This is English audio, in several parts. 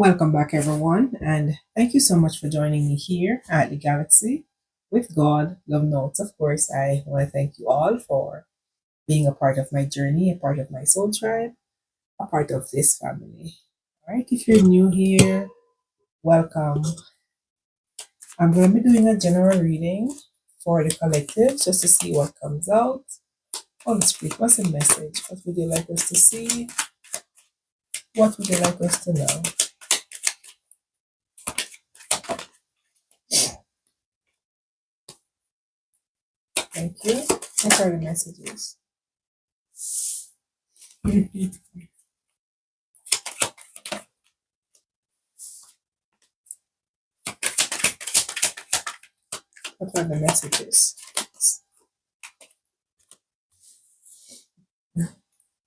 Welcome back, everyone, and thank you so much for joining me here at the Galaxy with God, Love Notes. Of course, I want to thank you all for being a part of my journey, a part of my soul tribe, a part of this family. All right, if you're new here, welcome. I'm going to be doing a general reading for the collective just to see what comes out. Holy Spirit, what's the message? What would you like us to see? What would you like us to know? Thank you. What are the messages? What are the messages?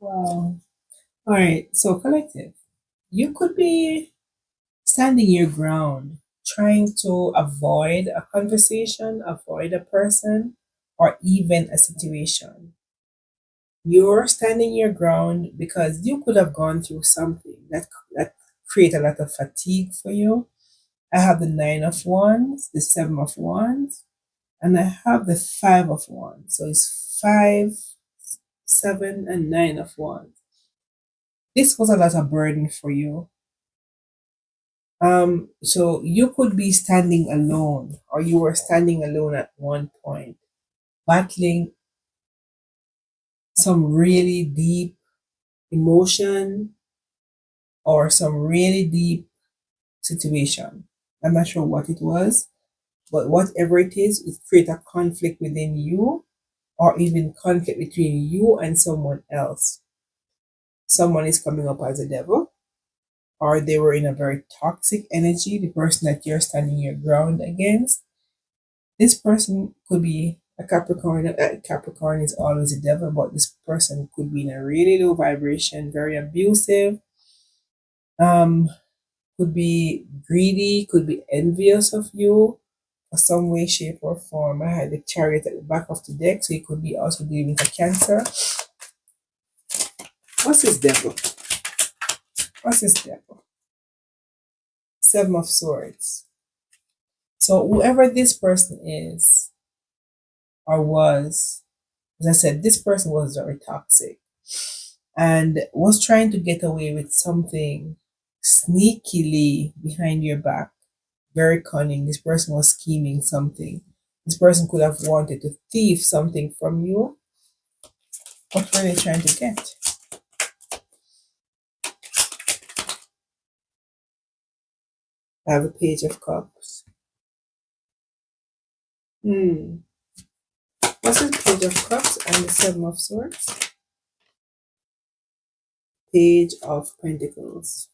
Wow. All right. So, collective, you could be standing your ground, trying to avoid a conversation, avoid a person, or even a situation. You're standing your ground because you could have gone through something that create a lot of fatigue for you. I have the Nine of Wands, the Seven of Wands, and I have the Five of Wands. So it's five, seven, and Nine of Wands. This was a lot of burden for you. So you could be standing alone, or you were standing alone at one point, battling some really deep emotion or some really deep situation. I'm not sure what it was, but whatever it is, it create a conflict within you, or even conflict between you and someone else. Someone is coming up as a devil, or they were in a very toxic energy, the person that you're standing your ground against. This person could be a Capricorn. Capricorn is always a devil, but this person could be in a really low vibration, very abusive, um, could be greedy, could be envious of you for some way, shape, or form. I had the chariot at the back of the deck, so it could be also dealing with a cancer. What's this devil? What's this devil? Seven of Swords. So whoever this person is or was, as I said, this person was very toxic and was trying to get away with something sneakily behind your back. Very cunning. This person was scheming something. This person could have wanted to thief something from you. What were they trying to get? I have a Page of Cups. Hmm. What's the Page of Cups and the Seven of Swords? Page of Pentacles.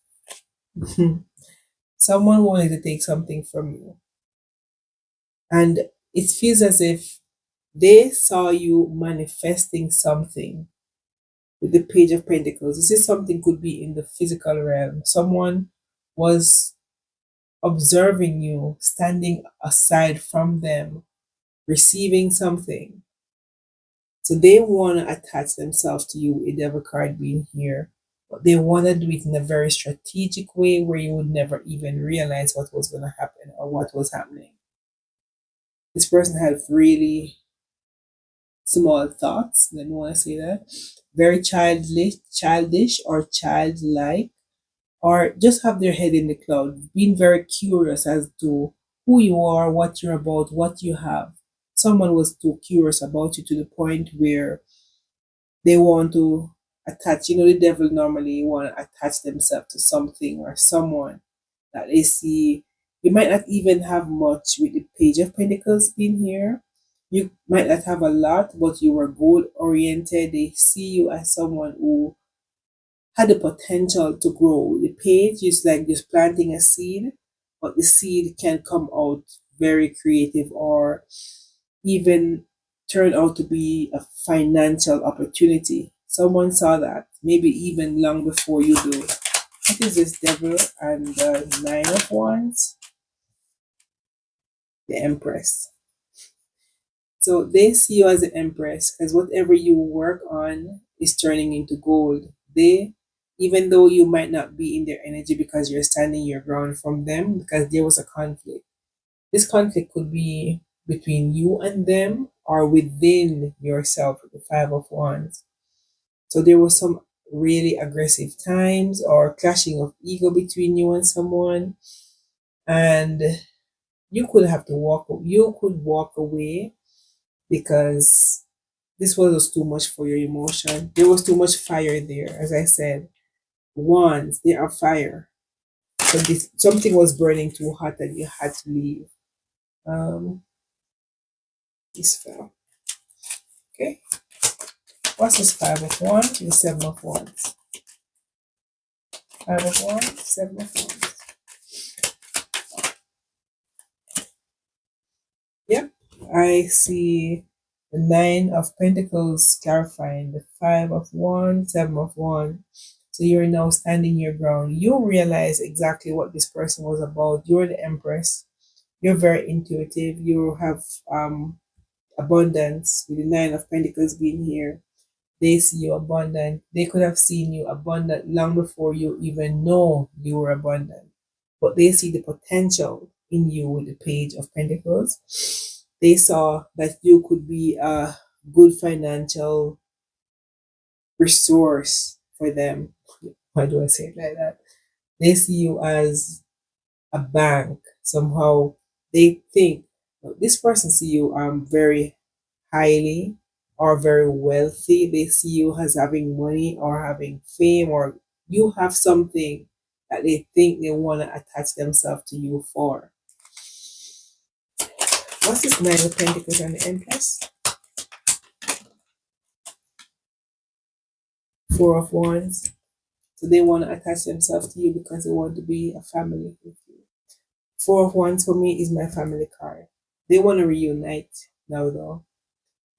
Someone wanted to take something from you. And it feels as if they saw you manifesting something with the Page of Pentacles. This is something could be in the physical realm. Someone was observing you, standing aside from them, receiving something. So they want to attach themselves to you, a devil card being here. But they want to do it in a very strategic way where you would never even realize what was going to happen or what was happening. This person had really small thoughts. Let me want to say that. Very childish or childlike, or just have their head in the clouds, being very curious as to who you are, what you're about, what you have. Someone was too curious about you to the point where they want to attach. The devil normally want to attach themselves to something or someone that they see. You might not even have much with the Page of Pentacles being here. You might not have a lot, but you were goal oriented. They see you as someone who had the potential to grow. The page is like just planting a seed, but the seed can come out very creative or even turn out to be a financial opportunity. Someone saw that, maybe even long before you do. What is this devil and the Nine of Wands? The Empress. So they see you as the Empress because whatever you work on is turning into gold. They even though you might not be in their energy because you're standing your ground from them, because there was a conflict. This conflict could be between you and them or within yourself with the Five of Wands. So there was some really aggressive times or clashing of ego between you and someone, and you could walk away because this was too much for your emotion. There was too much fire there. As I said, wands, they are fire. So this, something was burning too hot and you had to leave. Um, this fell. Okay. What's this Five of Wands? The Seven of Wands. Five of Wands, Seven of Wands. Yep. I see the Nine of Pentacles clarifying the Five of Wands, Seven of Wands. So you're now standing your ground. You realize exactly what this person was about. You're the Empress. You're very intuitive. You have abundance with the Nine of Pentacles being here. They see you abundant. They could have seen you abundant long before you even know you were abundant. But they see the potential in you with the Page of Pentacles. They saw that you could be a good financial resource for them. Why do I say it like that? They see you as a bank. Somehow they think this person see you very highly or very wealthy. They see you as having money or having fame, or you have something that they think they want to attach themselves to you for. What's this Nine of Pentacles and the Empress? Four of Wands. So they want to attach themselves to you because they want to be a family with you. Four of Wands for me is my family card. They want to reunite now though.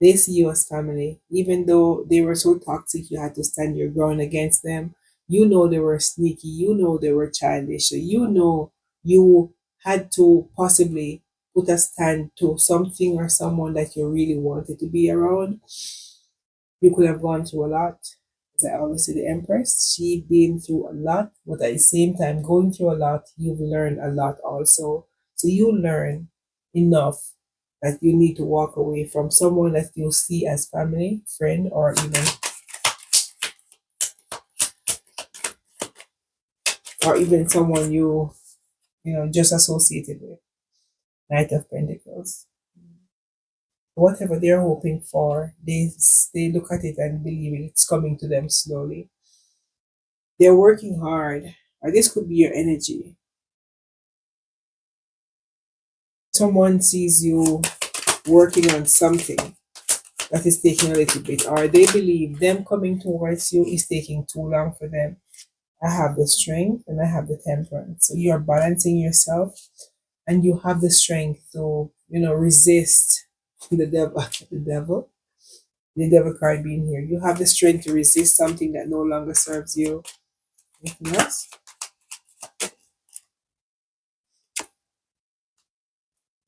They see you as family. Even though they were so toxic, you had to stand your ground against them. You know they were sneaky. You know they were childish. So you know you had to possibly put a stand to something or someone that you really wanted to be around. You could have gone through a lot. As I always say, the Empress, she been through a lot, but at the same time, going through a lot, you've learned a lot also. So you learn enough that you need to walk away from someone that you see as family, friend, or even someone you just associated with. Knight of Pentacles. Whatever they're hoping for, they look at it and believe it's coming to them slowly. They're working hard, or this could be your energy. Someone sees you working on something that is taking a little bit, or they believe them coming towards you is taking too long for them. I have the strength and I have the temperance. So you are balancing yourself and you have the strength to, resist the devil. The devil card being here. You have the strength to resist something that no longer serves you. Anything else?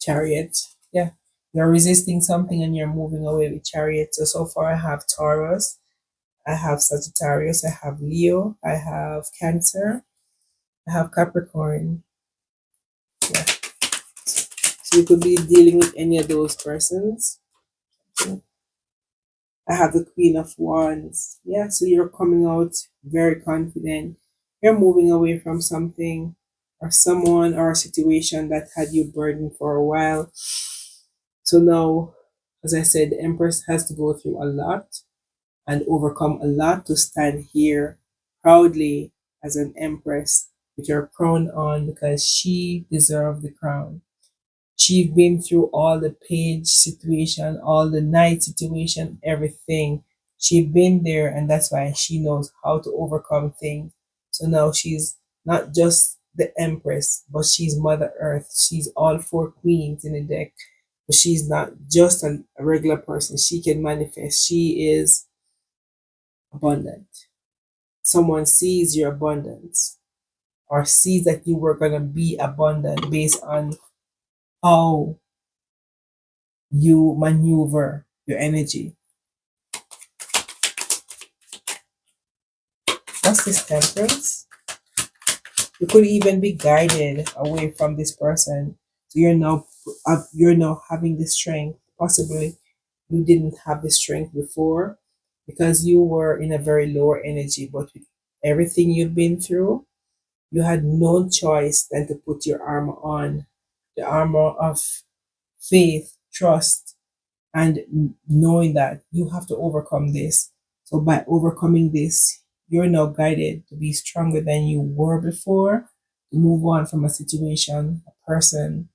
Chariot. Yeah. You're resisting something and you're moving away with Chariot. So far I have Taurus, I have Sagittarius, I have Leo, I have Cancer, I have Capricorn. Yeah. So you could be dealing with any of those persons. I have the Queen of Wands. Yeah, so you're coming out very confident. You're moving away from something or someone or a situation that had you burdened for a while. So now, as I said, the Empress has to go through a lot and overcome a lot to stand here proudly as an Empress with her crown on, because she deserved the crown. She's been through all the Page situation, all the Knight situation, everything. She's been there, and that's why she knows how to overcome things. So now she's not just the Empress, but she's Mother Earth. She's all four queens in the deck. But she's not just a regular person. She can manifest. She is abundant. Someone sees your abundance or sees that you were going to be abundant based on how you maneuver your energy. What's What's this temperance? You could even be guided away from this person. So you're now having the strength. Possibly you didn't have the strength before because you were in a very lower energy, but with everything you've been through, you had no choice than to put your armor on, the armor of faith, trust, and knowing that you have to overcome this. So by overcoming this, you're now guided to be stronger than you were before, to move on from a situation, a person,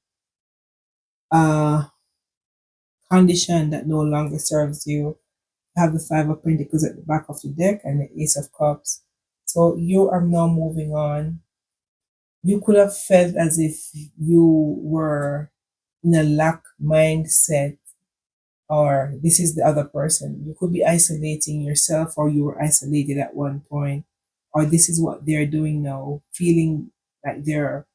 a condition that no longer serves you. Have the Five of Pentacles at the back of the deck and the Ace of Cups. So you are now moving on. You could have felt as if you were in a lack mindset, or this is the other person. You could be isolating yourself, or you were isolated at one point, or this is what they're doing now, feeling like they're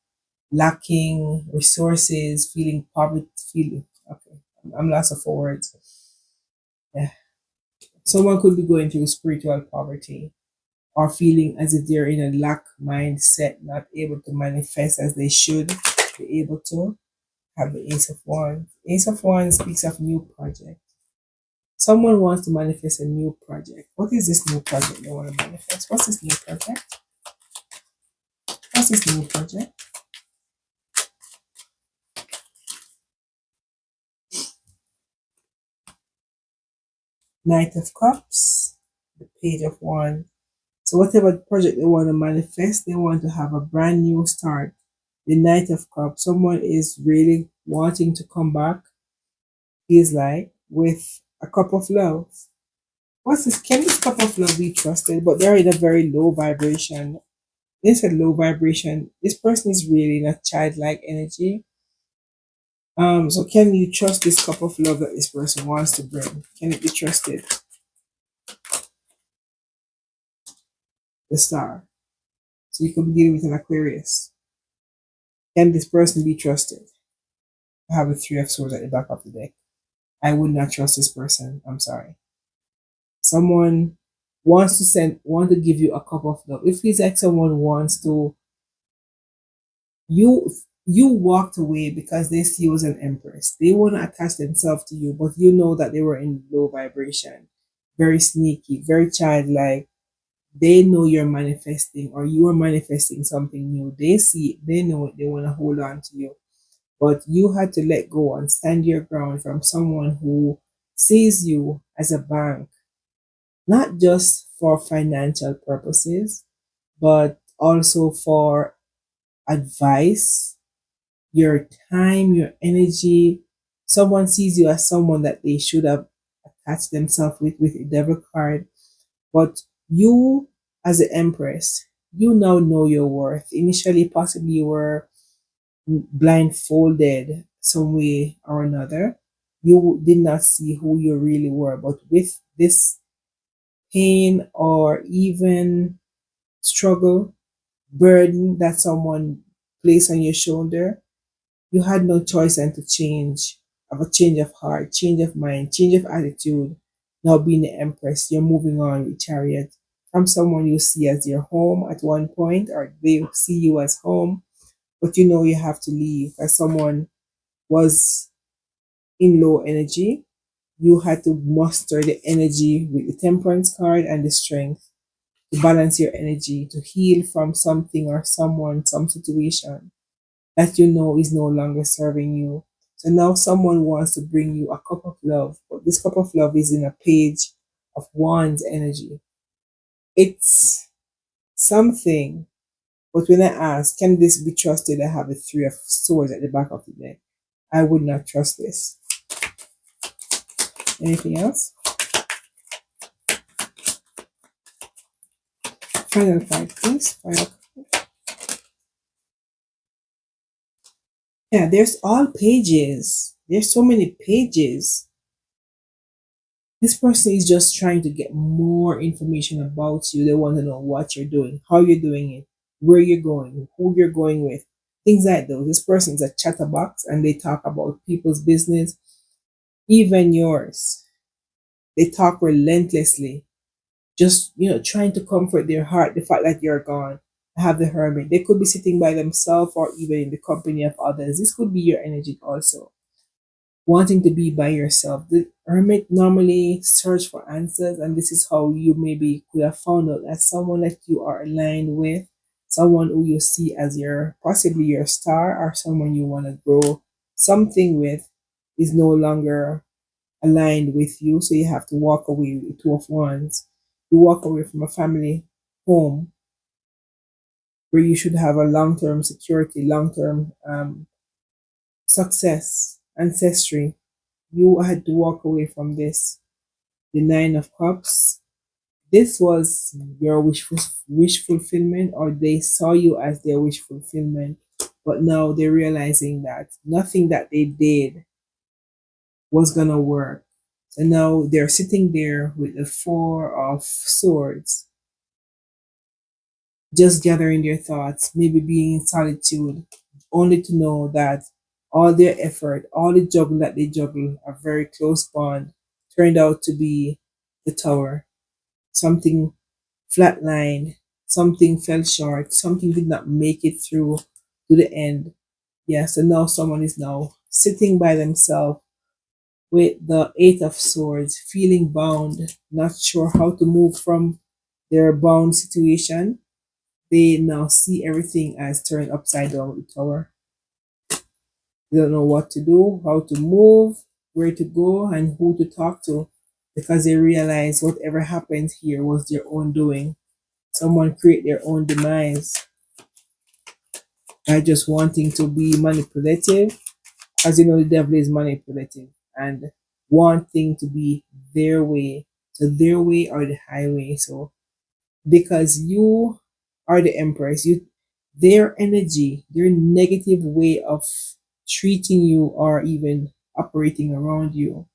lacking resources, feeling poverty, feeling okay. I'm lost for words. Yeah. Someone could be going through spiritual poverty or feeling as if they're in a lack mindset, not able to manifest as they should be able to. Have the Ace of Wands. Ace of Wands speaks of new project. Someone wants to manifest a new project. What is this new project they want to manifest? What's this new project? What's this new project? Knight of Cups, the Page of Wands. So whatever project they want to manifest, they want to have a brand new start. The Knight of Cups, someone is really wanting to come back, feels like, with a cup of love. What's this? Can this cup of love be trusted? But they're in a very low vibration. They said low vibration. This person is really in a childlike energy. So can you trust this cup of love that this person wants to bring? Can it be trusted? The Star. So you could be dealing with an Aquarius. Can this person be trusted? I have a Three of Swords at the back of the deck. I would not trust this person. I'm sorry. Someone want to give you a cup of love. It feels like someone wants to you you walked away because they see you as an empress. They want to attach themselves to you, but you know that they were in low vibration, very sneaky, very childlike. They know you're manifesting or you are manifesting something new. They see it, they know it, they want to hold on to you. But you had to let go and stand your ground from someone who sees you as a bank, not just for financial purposes, but also for advice, your time, your energy. Someone sees you as someone that they should have attached themselves with a devil card. But you, as the Empress, you now know your worth. Initially, possibly you were blindfolded some way or another. You did not see who you really were. But with this pain or even struggle, burden that someone placed on your shoulder, you had no choice than to change, have a change of heart, change of mind, change of attitude. Now being the Empress, you're moving on with Chariot from someone you see as your home at one point, or they see you as home, but you know you have to leave as someone was in low energy. You had to muster the energy with the Temperance card and the Strength to balance your energy, to heal from something or someone, some situation that you know is no longer serving you. So now someone wants to bring you a cup of love, but this cup of love is in a Page of Wands energy. It's something, but when I ask, can this be trusted? I have the Three of Swords at the back of the deck. I would not trust this. Anything else? Final card, please. Final. Yeah, there's all pages. There's so many pages. This person is just trying to get more information about you. They want to know what you're doing, how you're doing it, where you're going, who you're going with, things like those. This person is a chatterbox and they talk about people's business, even yours. They talk relentlessly just trying to comfort their heart the fact that you're gone. I have the hermit. They could be sitting by themselves or even in the company of others. This could be your energy also, wanting to be by yourself. The hermit normally search for answers, and this is how you maybe could have found out that someone that you are aligned with, someone who you see as your possibly your star, or someone you want to grow something with, is no longer aligned with you. So you have to walk away with the two of wands. You walk away from a family home where you should have a long-term security, long-term success, ancestry. You had to walk away from this. The Nine of Cups. This was your wish fulfillment, or they saw you as their wish fulfillment, but now they're realizing that nothing that they did was gonna work. So now they're sitting there with the Four of Swords, just gathering their thoughts, maybe being in solitude, only to know that all their effort, all the juggle that they juggle, a very close bond, turned out to be the Tower. Something flatlined, something fell short, something did not make it through to the end. Yeah, so now someone is now sitting by themselves with the Eight of Swords, feeling bound, not sure how to move from their bound situation. They now see everything as turned upside down with the Tower. They don't know what to do, how to move, where to go, and who to talk to, because they realize whatever happened here was their own doing. Someone create their own demise by just wanting to be manipulative. As you know, the devil is manipulative and wanting to be their way. So their way or the highway. So because you are the empress, you their energy, their negative way of treating you or even operating around you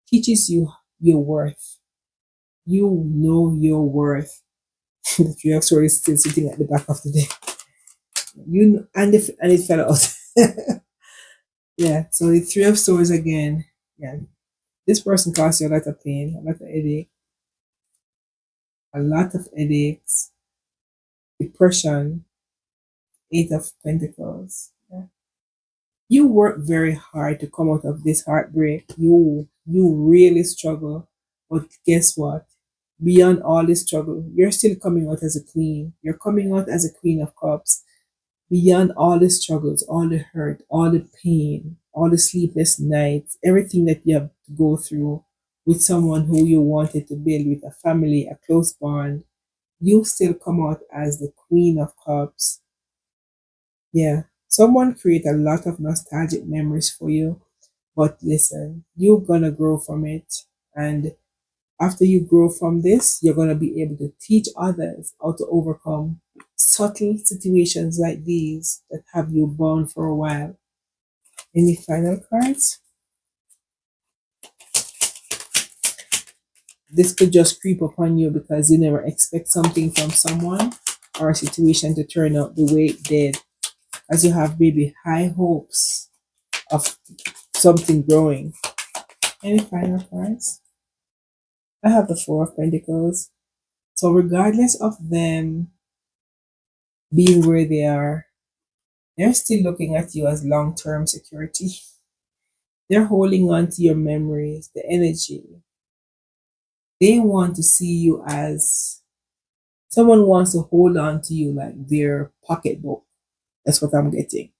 teaches you your worth. You know your worth. The Three of Swords is still sitting at the back of the deck. And it fell out. Yeah, so the Three of Swords again. Yeah, this person caused you a lot of pain, a lot of headache, a lot of headaches, depression. Eight of Pentacles. Yeah. You work very hard to come out of this heartbreak. You really struggle, but guess what? Beyond all this struggle, you're still coming out as a queen. You're coming out as a Queen of Cups. Beyond all the struggles, all the hurt, all the pain, all the sleepless nights, everything that you have to go through with someone who you wanted to build with a family, a close bond, you still come out as the Queen of Cups. Yeah, someone create a lot of nostalgic memories for you, but listen, you're gonna grow from it. And after you grow from this, you're gonna be able to teach others how to overcome subtle situations like these that have you bound for a while. Any final cards? This could just creep upon you because you never expect something from someone or a situation to turn out the way it did, as you have maybe high hopes of something growing. Any final cards? I have the Four of Pentacles. So regardless of them being where they are, they're still looking at you as long-term security. They're holding on to your memories, the energy. They want to see you as someone wants to hold on to you like their pocketbook. That's what I'm getting.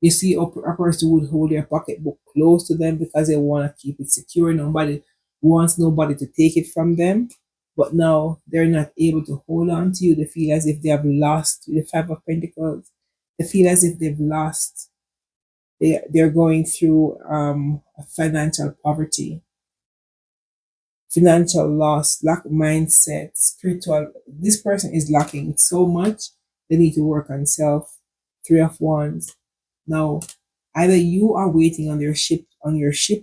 You see, a person would hold their pocketbook close to them because they want to keep it secure. Nobody wants nobody to take it from them. But now they're not able to hold on to you. They feel as if they have lost the Five of Pentacles. They feel as if they've lost. They're going through financial poverty, financial loss, lack mindset, spiritual. This person is lacking so much. They need to work on self. Three of Wands. Now, either you are waiting on your ship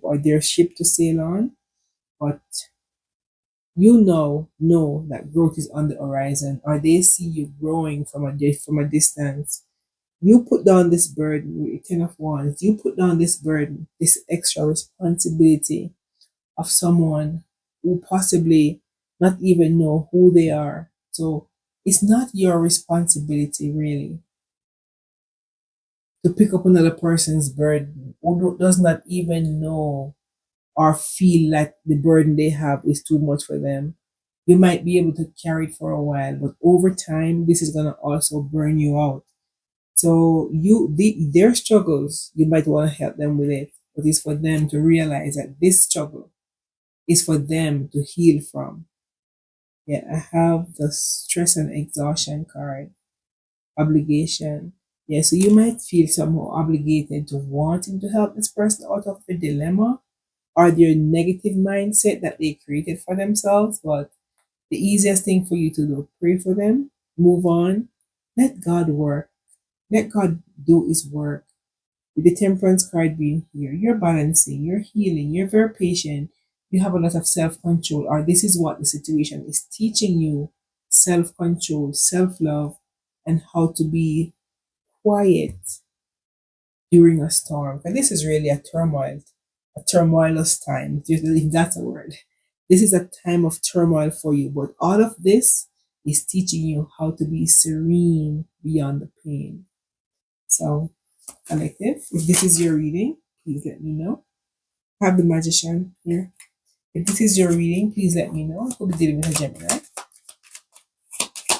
or their ship to sail on, but you know that growth is on the horizon, or they see you growing from a distance. You put down this burden with Ten of Wands. You put down this burden, this extra responsibility of someone who possibly not even know who they are. So it's not your responsibility really to pick up another person's burden who does not even know or feel like the burden they have is too much for them. You might be able to carry it for a while, but over time, this is gonna also burn you out. So their struggles, you might want to help them with it, but it's for them to realize that this struggle is for them to heal from. Yeah, I have the stress and exhaustion card, obligation. Yeah, so you might feel somehow obligated to wanting to help this person out of the dilemma or their negative mindset that they created for themselves. But the easiest thing for you to do, pray for them, move on, let God work, let God do His work. With the temperance card being here, you're balancing, you're healing, you're very patient, you have a lot of self control, or this is what the situation is teaching you: self control, self love, and how to be quiet during a storm. And this is really a turmoilous time, if that's a word. This is a time of turmoil for you, but all of this is teaching you how to be serene beyond the pain. So, collective, if this is your reading, please let me know. I have the magician here. If this is your reading, please let me know. I could be dealing with a Gemini.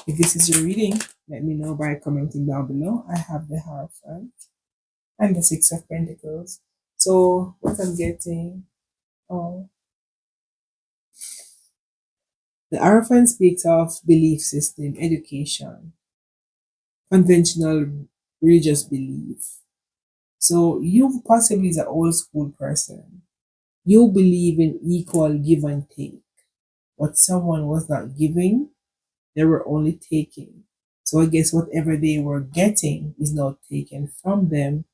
If this is your reading, let me know by commenting down below. I have the Hierophant and the Six of Pentacles. So what I'm getting, oh, the Hierophant speaks of belief system, education, conventional religious belief. So you possibly is an old school person. You believe in equal give and take. What someone was not giving, they were only taking. So I guess whatever they were getting is now taken from them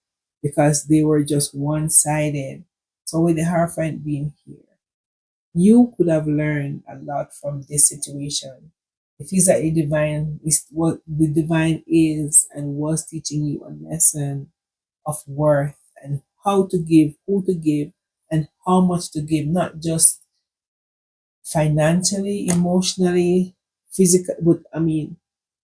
because they were just one sided. So with the Hierophant being here, you could have learned a lot from this situation. It feels like the divine is what the divine is and was teaching you a lesson of worth and how to give, who to give, and how much to give, not just financially, emotionally, physically, but I mean,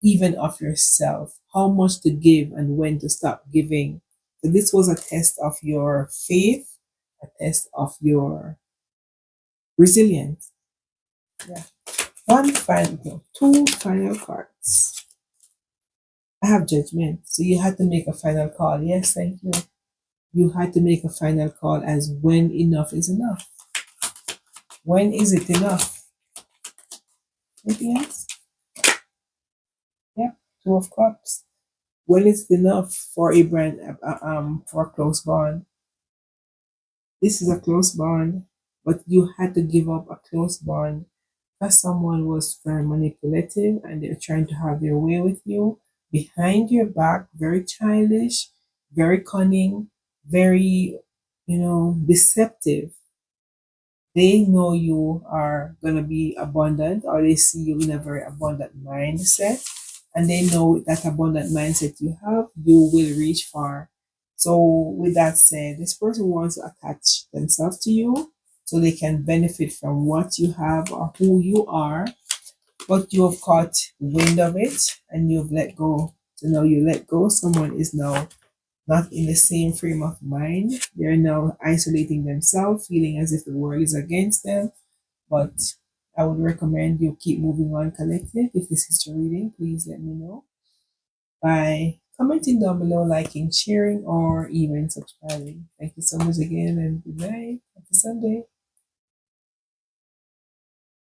even of yourself, how much to give and when to stop giving. So this was a test of your faith, a test of your resilience. Yeah. One final, no, two final cards. I have judgment. So you had to make a final call. Yes, thank you. You had to make a final call as when enough is enough. When is it enough? Anything else? Yeah. Two of Cups. When is it enough for a brand, for a close bond? This is a close bond, but you had to give up a close bond because someone was very manipulative and they're trying to have their way with you behind your back, very childish, very cunning, very, deceptive. They know you are going to be abundant, or they see you in a very abundant mindset, and they know that abundant mindset you have, you will reach far. So with that said, this person wants to attach themselves to you so they can benefit from what you have or who you are, but you have caught wind of it and you've let go. So now you let go, someone is now not in the same frame of mind. They're now isolating themselves, feeling as if the world is against them. But I would recommend you keep moving on, collective. If this is your reading, please let me know by commenting down below, liking, sharing, or even subscribing. Thank you so much again, and good night. Happy Sunday.